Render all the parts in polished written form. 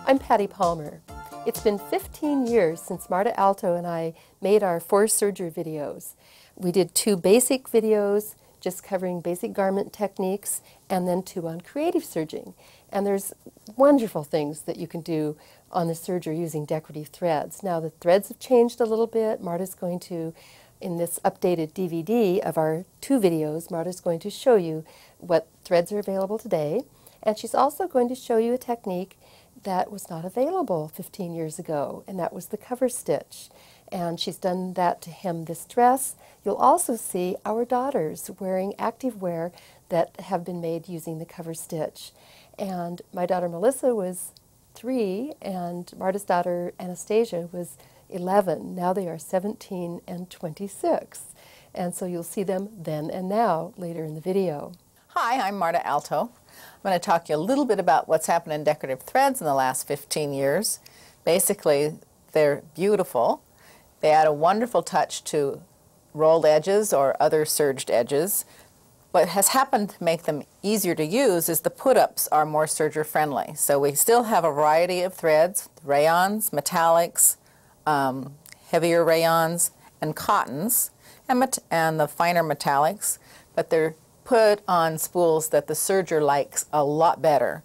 I'm Pati Palmer. It's been 15 years since Marta Alto and I made our 4 Serger videos. We did 2 basic videos just covering basic garment techniques and then 2 on creative serging. And there's wonderful things that you can do on the serger using decorative threads. Now the threads have changed a little bit. Marta's going to, in this updated DVD of our 2 videos, Marta's going to show you what threads are available today. And she's also going to show you a technique that was not available 15 years ago, and that was the cover stitch. And she's done that to hem this dress. You'll also see our daughters wearing activewear that have been made using the cover stitch. And my daughter Melissa was 3, and Marta's daughter Anastasia was 11. Now they are 17 and 26. And so you'll see them then and now later in the video. Hi, I'm Marta Alto. I'm going to talk to you a little bit about what's happened in decorative threads in the last 15 years. Basically, they're beautiful. They add a wonderful touch to rolled edges or other serged edges. What has happened to make them easier to use is the put-ups are more serger friendly. So we still have a variety of threads, rayons, metallics, heavier rayons, and cottons, and the finer metallics, but they're put on spools that the serger likes a lot better.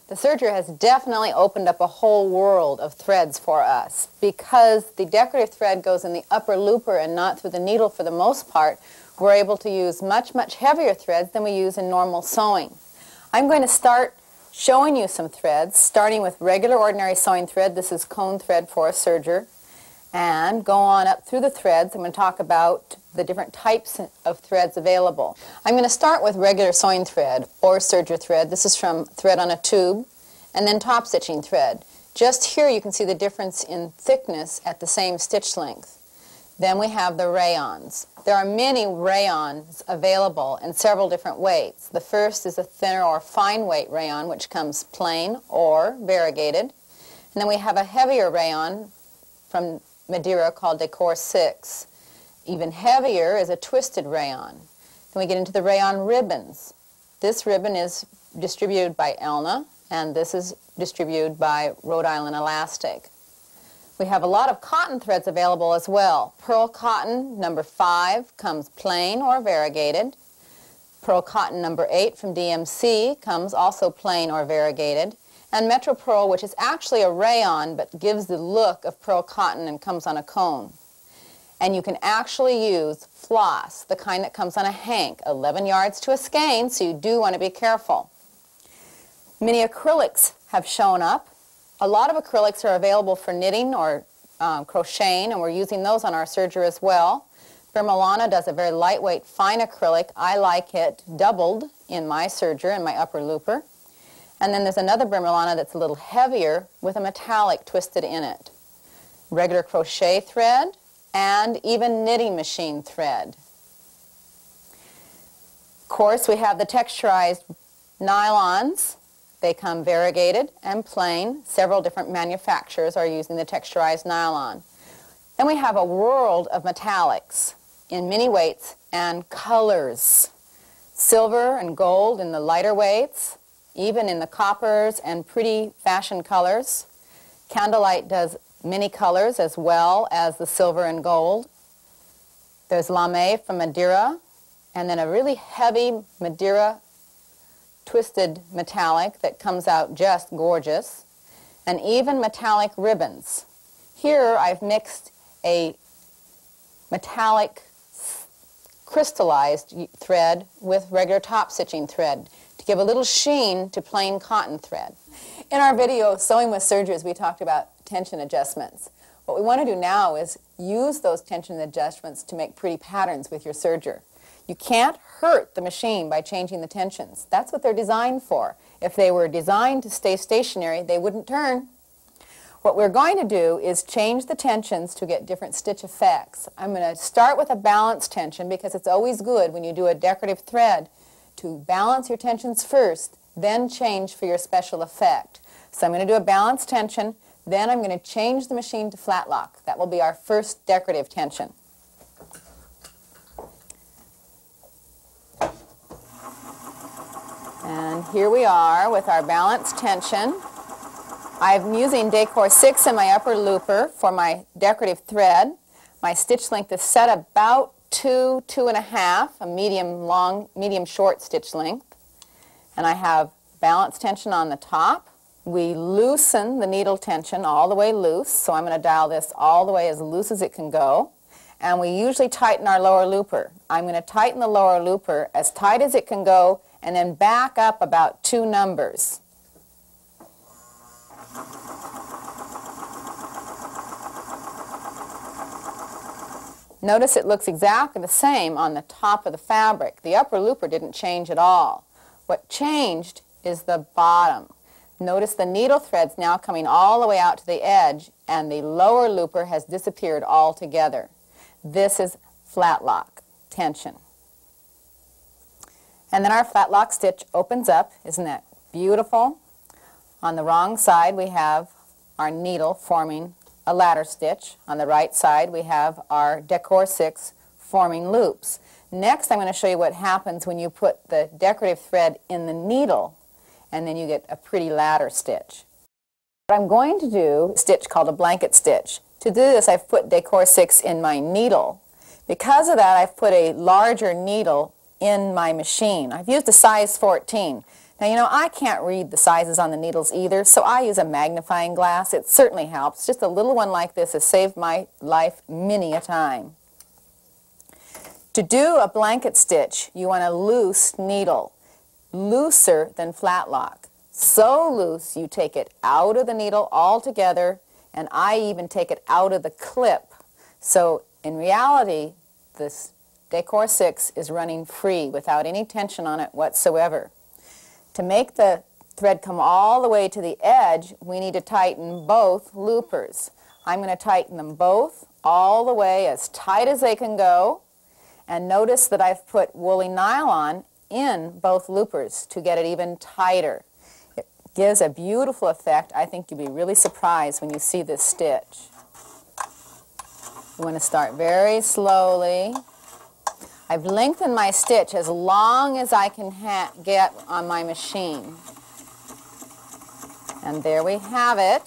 The serger has definitely opened up a whole world of threads for us. Because the decorative thread goes in the upper looper and not through the needle for the most part, we're able to use much heavier threads than we use in normal sewing. I'm going to start showing you some threads, starting with regular ordinary sewing thread. This is cone thread for a serger. And go on up through the threads. I'm going to talk about the different types of threads available. I'm going to start with regular sewing thread or serger thread. This is from thread on a tube, and then top stitching thread. Just here you can see the difference in thickness at the same stitch length. Then we have the rayons. There are many rayons available in several different weights. The first is a thinner or fine weight rayon, which comes plain or variegated. And then we have a heavier rayon from Madeira called Decor 6. Even heavier is a twisted rayon. Then we get into the rayon ribbons. This ribbon is distributed by Elna, and this is distributed by Rhode Island Elastic. We have a lot of cotton threads available as well. Pearl cotton number 5 comes plain or variegated. Pearl cotton number 8 from DMC comes also plain or variegated. And Metro Pearl, which is actually a rayon but gives the look of pearl cotton and comes on a cone. And you can actually use floss, the kind that comes on a hank, 11 yards to a skein, so you do want to be careful. Many acrylics have shown up. A lot of acrylics are available for knitting or crocheting, and we're using those on our serger as well. Vermilana does a very lightweight, fine acrylic. I like it doubled in my serger, in my upper looper. And then there's another Vermilana that's a little heavier with a metallic twisted in it. Regular crochet thread and even knitting machine thread. Of course, we have the texturized nylons. They come variegated and plain. Several different manufacturers are using the texturized nylon. Then we have a world of metallics in many weights and colors. Silver and gold in the lighter weights, even in the coppers and pretty fashion colors. Candlelight does many colors as well as the silver and gold. There's lame from Madeira, and then a really heavy Madeira twisted metallic that comes out just gorgeous, and even metallic ribbons. Here I've mixed a metallic crystallized thread with regular top stitching thread to give a little sheen to plain cotton thread. In our video, Sewing with Sergers, we talked about tension adjustments. What we want to do now is use those tension adjustments to make pretty patterns with your serger. You can't hurt the machine by changing the tensions. That's what they're designed for. If they were designed to stay stationary, they wouldn't turn. What we're going to do is change the tensions to get different stitch effects. I'm going to start with a balanced tension because it's always good when you do a decorative thread to balance your tensions first, then change for your special effect. So I'm going to do a balanced tension, then I'm going to change the machine to flat lock. That will be our first decorative tension. And here we are with our balanced tension. I'm using Decor 6 in my upper looper for my decorative thread. My stitch length is set about 2.5, a medium short stitch length. And I have balanced tension on the top. We loosen the needle tension all the way loose, so I'm going to dial this all the way as loose as it can go. And we usually tighten our lower looper. I'm going to tighten the lower looper as tight as it can go and then back up about 2 numbers. Notice it looks exactly the same on the top of the fabric. The upper looper didn't change at all. What changed is the bottom. Notice the needle thread's now coming all the way out to the edge, and the lower looper has disappeared altogether. This is flat lock tension. And then our flat lock stitch opens up. Isn't that beautiful? On the wrong side we have our needle forming a ladder stitch. On the right side we have our Decor 6 forming loops. Next I'm going to show you what happens when you put the decorative thread in the needle, and then you get a pretty ladder stitch. What I'm going to do is a stitch called a blanket stitch. To do this I've put Decor 6 in my needle. Because of that I've put a larger needle in my machine. I've used a size 14. Now, you know, I can't read the sizes on the needles either, so I use a magnifying glass. It certainly helps. Just a little one like this has saved my life many a time. To do a blanket stitch, you want a loose needle, looser than flat lock. So loose you take it out of the needle altogether, and I even take it out of the clip. So in reality, this Decor 6 is running free without any tension on it whatsoever. To make the thread come all the way to the edge, we need to tighten both loopers. I'm going to tighten them both all the way as tight as they can go. And notice that I've put woolly nylon in both loopers to get it even tighter. It gives a beautiful effect. I think you'll be really surprised when you see this stitch. You want to start very slowly. I've lengthened my stitch as long as I can get on my machine. And there we have it.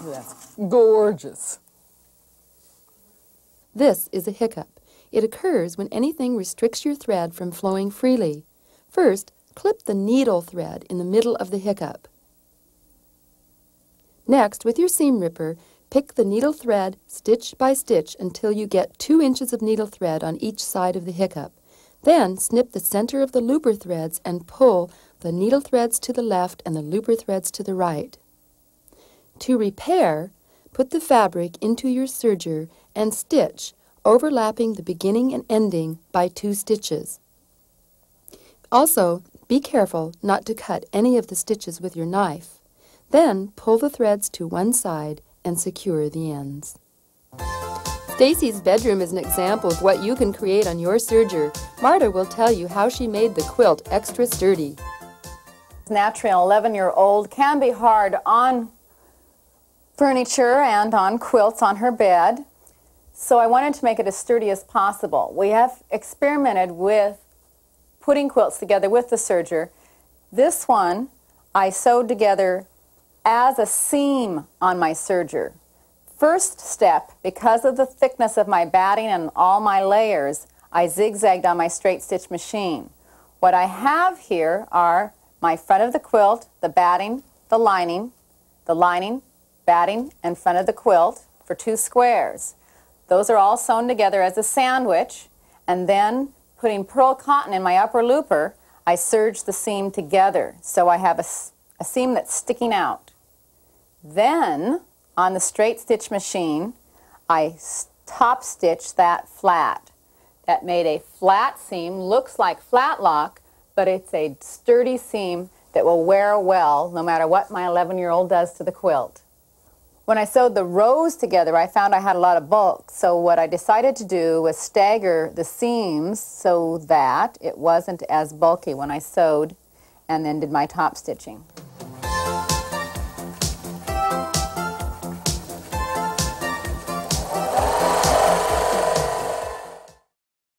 That's gorgeous. This is a hiccup. It occurs when anything restricts your thread from flowing freely. First, clip the needle thread in the middle of the hiccup. Next, with your seam ripper, pick the needle thread stitch by stitch until you get 2 inches of needle thread on each side of the hiccup. Then snip the center of the looper threads and pull the needle threads to the left and the looper threads to the right. To repair, put the fabric into your serger and stitch, overlapping the beginning and ending by 2 stitches. Also, be careful not to cut any of the stitches with your knife. Then pull the threads to one side and secure the ends. Stacy's bedroom is an example of what you can create on your serger. Marta will tell you how she made the quilt extra sturdy. Naturally, an 11-year-old can be hard on furniture and on quilts on her bed, so I wanted to make it as sturdy as possible. We have experimented with putting quilts together with the serger. This one I sewed together as a seam on my serger. First step, because of the thickness of my batting and all my layers, I zigzagged on my straight stitch machine. What I have here are my front of the quilt, the batting, the lining, batting, and front of the quilt for 2 squares. Those are all sewn together as a sandwich, and then putting pearl cotton in my upper looper, I serged the seam together, so I have a seam that's sticking out. Then, on the straight stitch machine, I top stitched that flat. That made a flat seam, looks like flat lock, but it's a sturdy seam that will wear well no matter what my 11-year-old does to the quilt. When I sewed the rows together, I found I had a lot of bulk, so what I decided to do was stagger the seams so that it wasn't as bulky when I sewed and then did my top stitching.